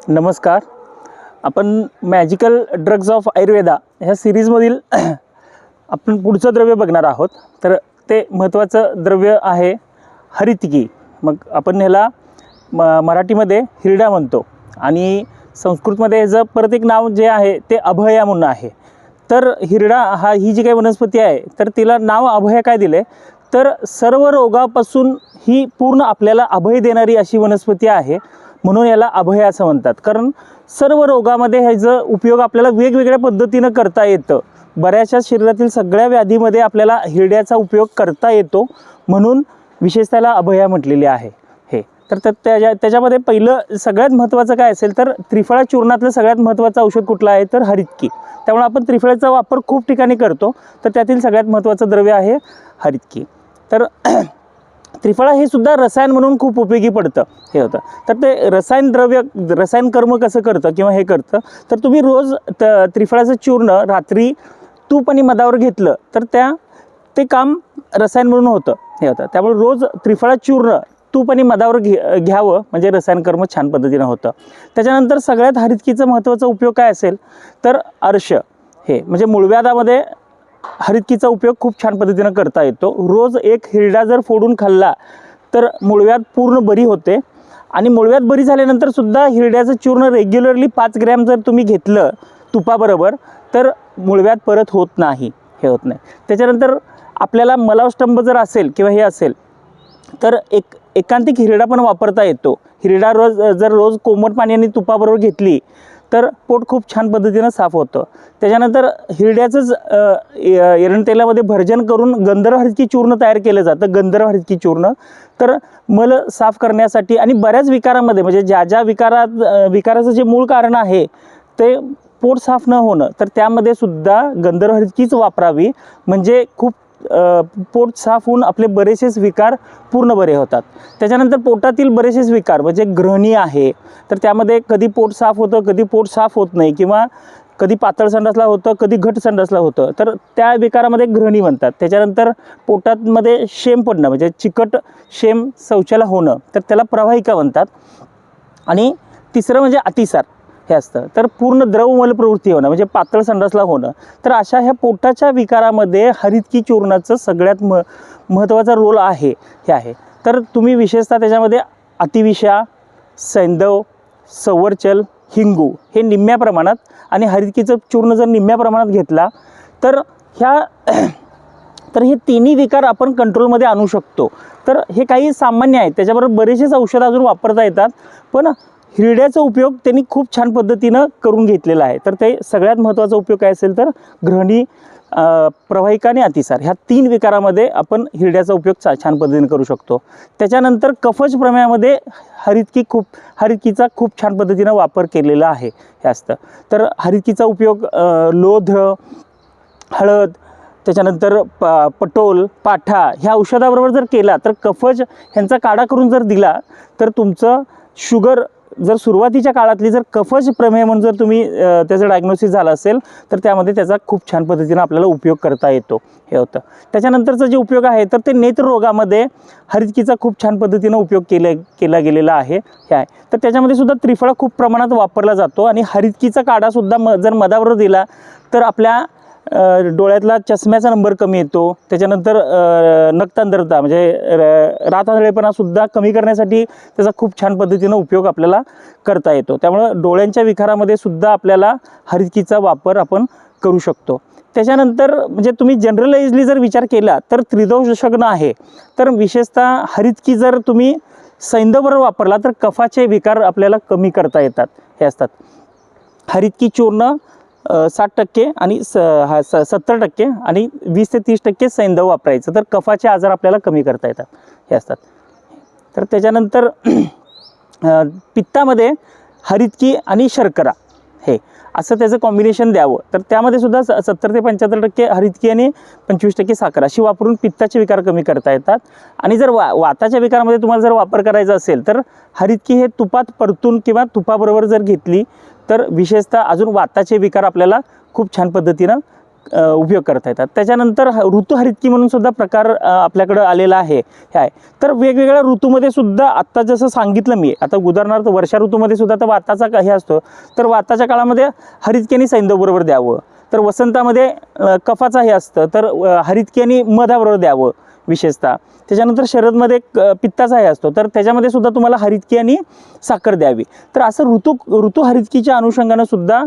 नमस्कार. आपण magical drugs of Ayurveda ह्या सिरीजमधील आपण पुढचं द्रव्य बघणार आहोत. तर ते महत्त्वाचं द्रव्य आहे हरितकी. मग आपण ह्याला मराठीमध्ये हिरडा म्हणतो आणि संस्कृतमध्ये ह्याचं परत एक नाव जे आहे ते अभया म्हणून आहे. तर हिरडा ही जी काही वनस्पती आहे तर तिला नाव अभय काय दिले, तर सर्व रोगापासून ही पूर्ण आपल्याला अभय देणारी अशी वनस्पती आहे, म्हणून याला अभय असं म्हणतात. कारण सर्व रोगामध्ये ह्याचा उपयोग आपल्याला वेगवेगळ्या पद्धतीनं करता येतं. बऱ्याचशा शरीरातील सगळ्या व्याधीमध्ये आपल्याला हिरड्याचा उपयोग करता येतो, म्हणून विशेषतः त्याला अभया म्हटलेले आहे. हे तर त्याच्यामध्ये पहिलं सगळ्यात महत्त्वाचं काय असेल तर त्रिफळा चूर्णातलं सगळ्यात महत्त्वाचं औषध कुठलं आहे तर हरितकी. त्यामुळे आपण त्रिफळाचा वापर खूप ठिकाणी करतो, तर त्यातील सगळ्यात महत्त्वाचं द्रव्य आहे हरितकी. तर त्रिफळा हे सुद्धा रसायन म्हणून खूप उपयोगी पडतं. हे होतं तर ते रसायन कर्म कसं करतं किंवा हे करतं, तर तुम्ही रोज त्रिफळाचं चूर्ण रात्री तूप आणि मधावर घेतलं तर ते काम रसायन म्हणून होतं. हे होतं त्यामुळे रोज त्रिफळा चूर्ण तूप आणि मधावर घ्यावं, म्हणजे रसायन कर्म छान पद्धतीनं होतं. त्याच्यानंतर सगळ्यात हरितकीचा महत्त्वाचा उपयोग काय असेल तर अर्श. हे म्हणजे मूळव्याधामध्ये हरितकीचा उपयोग खूप छान पद्धतीनं करता येतो. रोज एक हिरडा जर फोडून खाल्ला तर मूळव्याध पूर्ण बरी होते. आणि मूळव्याध बरी झाल्यानंतर सुद्धा हिरड्याचं चूर्ण रेग्युलरली 5 ग्रॅम जर तुम्ही घेतलं तुपाबरोबर तर मूळव्याध परत होत नाही, हे होत नाही. त्याच्यानंतर आपल्याला मलावष्टंभ जर असेल किंवा हे असेल तर एकांतिक हिरडा पण वापरता येतो. हिरडा रोज कोमट पाणी आणि तुपाबरोबर घेतली तर पोट खूप छान पद्धतीनं साफ होतं. त्याच्यानंतर हिरड्याचंच एरण तेलामध्ये भर्जन करून गंधर्व हरितकी चूर्ण तयार केलं जातं. गंधर्व हरितकी चूर्ण तर मल साफ करण्यासाठी आणि बऱ्याच विकारामध्ये, म्हणजे ज्या विकाराचं जे मूळ कारण आहे ते पोट साफ न होणं, तर त्यामध्ये सुद्धा गंधर्व हरितकीच वापरावी, म्हणजे खूप पोट साफ होऊन आपले बरेचसेच विकार पूर्ण बरे होतात. त्याच्यानंतर पोटातील बरेचसेच विकार म्हणजे ग्रहणी आहे, तर त्यामध्ये कधी पोट साफ होतं, कधी पोट साफ होत नाही, किंवा कधी पातळ संडासला होतं, कधी घट संडासला होतं, तर त्या विकारामध्ये ग्रहणी म्हणतात. त्याच्यानंतर पोटामध्ये शेम पडणं म्हणजे चिकट शेम शौचाला होणं, तर त्याला प्रवाहिका म्हणतात. आणि तिसरं म्हणजे अतिसार हे असतं, तर पूर्ण द्रवमल प्रवृत्ती होणं म्हणजे पातळ संडासला होणं. तर अशा ह्या पोटाच्या विकारामध्ये हरितकी चूर्णाचं सगळ्यात महत्त्वाचा रोल आहे हे आहे. तर तुम्ही विशेषतः त्याच्यामध्ये अतिविषा, सैंधव, संवरचल, हिंगू हे निम्म्या प्रमाणात आणि हरितकीचं चूर्ण जर निम्म्या प्रमाणात घेतला तर हे तिन्ही विकार आपण कंट्रोलमध्ये आणू शकतो. तर हे काही सामान्य आहेत, त्याच्याबरोबर बरेचसेच औषधं अजून वापरता येतात, पण हिरड्याचा उपयोग त्यांनी खूप छान पद्धतीनं करून घेतलेला आहे. तर ते सगळ्यात महत्त्वाचा उपयोग काय असेल तर ग्रहणी, प्रवाहिका आणि अतिसार ह्या 3 विकारामध्ये आपण हिरड्याचा उपयोग छान पद्धतीने करू शकतो. त्याच्यानंतर कफज प्रमेयामध्ये हरितकीचा खूप छान पद्धतीनं वापर केलेला आहे हे असतं. तर हरितकीचा उपयोग लोध्र, हळद, त्याच्यानंतर पटोल, पाठा ह्या औषधाबरोबर जर केला तर कफज ह्यांचा काढा करून जर दिला तर तुमचं शुगर जर सुरुवातीच्या काळातली जर कफज प्रमेय म्हणून जर तुम्ही त्याचं डायग्नोसिस झालं असेल तर त्यामध्ये त्याचा खूप छान पद्धतीनं आपल्याला उपयोग करता येतो हे होतं. त्याच्यानंतरचा जे उपयोग आहे तर ते नेत्ररोगामध्ये हरितकीचा खूप छान पद्धतीनं उपयोग केला गेलेला आहे हे आहे. तर त्याच्यामध्ये सुद्धा त्रिफळा खूप प्रमाणात वापरला जातो आणि हरितकीचा काढासुद्धा जर मधाबरोबर दिला तर आपल्या डोळ्यातला चष्म्याचा नंबर कमी येतो. त्याच्यानंतर नक्तांधरता म्हणजे रातआंधळेपणासुद्धा कमी करण्यासाठी त्याचा खूप छान पद्धतीनं उपयोग आपल्याला करता येतो. त्यामुळं डोळ्यांच्या विकारामध्ये सुद्धा आपल्याला हरितकीचा वापर आपण करू शकतो. त्याच्यानंतर म्हणजे तुम्ही जनरलाइजली जर विचार केला तर त्रिदोषग्न आहे, तर विशेषतः हरितकी जर तुम्ही सैंधवबरोबर वापरला तर कफाचे विकार आपल्याला कमी करता येतात हे असतात. हरितकी चूर्ण 60% आणि 70% आणि 20 ते 30% सैंधव वापरायचं, तर कफाचे आजार आपल्याला कमी करता येतात हे असतात. तर त्याच्यानंतर पित्तामध्ये हरितकी आणि शर्करा हे असं त्याचं कॉम्बिनेशन द्यावं, तर त्यामध्ये सुद्धा 70 ते 75% हरितकी आणि 25% साखर अशी वापरून पित्ताचे विकार कमी करता येतात. आणि जर वाताच्या विकारामध्ये तुम्हाला जर वापर करायचा असेल तर हरितकी हे तुपात परतून किंवा तुपाबरोबर जर घेतली तर विशेषतः अजून वाताचे विकार आपल्याला खूप छान पद्धतीनं उपयोग करता येतात. त्याच्यानंतर ऋतू हरितकी म्हणून सुद्धा प्रकार आपल्याकडं आलेला आहे हे आहे. तर वेगवेगळ्या ऋतूमध्ये सुद्धा आत्ता जसं सांगितलं मी, आता उदाहरणार्थ वर्षा ऋतूमध्ये सुद्धा तर वाताचा हे असतो, तर वाताच्या काळामध्ये हरितकी आणि सैंधवबरोबर द्यावं. तर वसंतामध्ये कफाचा हे असतं, तर हरितकी आणि मधाबरोबर द्यावं विशेषतः. त्याच्यानंतर शरदमध्ये पित्ताचा हे असतो, तर त्याच्यामध्ये सुद्धा तुम्हाला हरितकी आणि साखर द्यावी. तर असं ऋतू हरितकीच्या अनुषंगानं सुद्धा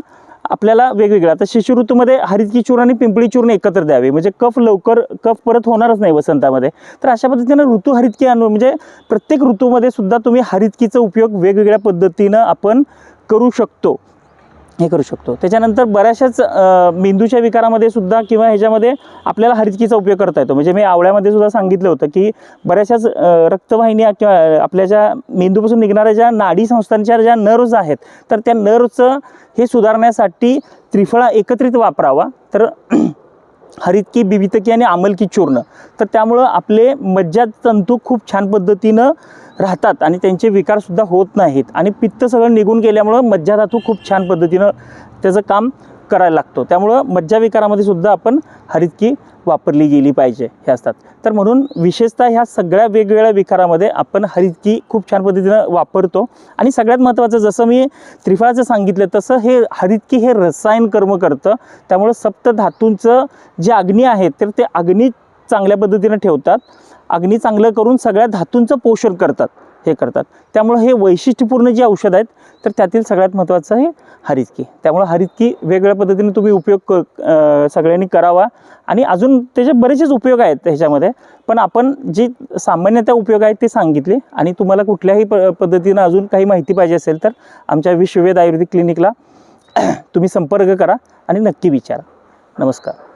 आपल्याला वेगवेगळं, आता शिशु ऋतूमध्ये हरितकी चूर्ण आणि पिंपळी चूर्ण एकत्र द्यावे, म्हणजे कफ परत होणारच नाही वसंतामध्ये. तर अशा पद्धतीनं ऋतू हरितकी म्हणजे प्रत्येक ऋतूमध्ये सुद्धा तुम्ही हरितकीचा उपयोग वेगवेगळ्या पद्धतीनं आपण करू शकतो, हे करू शकतो. त्याच्यानंतर बऱ्याचशाच मेंदूच्या विकारामध्ये सुद्धा किंवा ह्याच्यामध्ये आपल्याला हरितकीचा उपयोग करता येतो. म्हणजे मी आवळ्यामध्ये सुद्धा सांगितलं होतं की बऱ्याचशाच रक्तवाहिन्या किंवा आपल्या ज्या मेंदूपासून निघणाऱ्या ज्या नाडी संस्थांच्या ज्या नर्व्ज आहेत, तर त्या नर्व्जचं हे सुधारण्यासाठी त्रिफळा एकत्रित वापरावा. तर हरितकी, बिबितकी आणि आमलकी चूर्ण, तर त्यामुळं आपले मज्जातंतू खूप छान पद्धतीनं राहतात आणि त्यांचे विकारसुद्धा होत नाहीत आणि पित्त सगळं निघून गेल्यामुळं मज्जाधातू खूप छान पद्धतीनं त्याचं काम करायला लागतो. त्यामुळं मज्जाविकारामध्ये सुद्धा आपण हरितकी वापरली गेली पाहिजे हे असतात. तर म्हणून विशेषतः ह्या सगळ्या वेगवेगळ्या विकारामध्ये आपण हरितकी खूप छान पद्धतीनं वापरतो. आणि सगळ्यात महत्त्वाचं, जसं मी त्रिफळाचं सांगितलं तसं हे हरितकी हे रसायन कर्म करतं. त्यामुळं सप्तधातूंचं जे अग्नी आहेत तर ते अग्नी चांगल्या पद्धतीनं ठेवतात, अग्नी चांगलं करून सगळ्या धातूंचं पोषण करतात, हे करतात. त्यामुळं हे वैशिष्ट्यपूर्ण जे औषध आहेत तर त्यातील सगळ्यात महत्त्वाचं हे हरितकी. त्यामुळं हरितकी वेगवेगळ्या पद्धतीने तुम्ही उपयोग सगळ्यांनी करावा. आणि अजून त्याचे बरेचसेच उपयोग आहेत ह्याच्यामध्ये, पण आपण जे सामान्यतः उपयोग आहेत ते सांगितले. आणि तुम्हाला कुठल्याही पद्धतीनं अजून काही माहिती पाहिजे असेल तर आमच्या विश्ववेद आयुर्वेदिक क्लिनिकला तुम्ही संपर्क करा आणि नक्की विचारा. नमस्कार.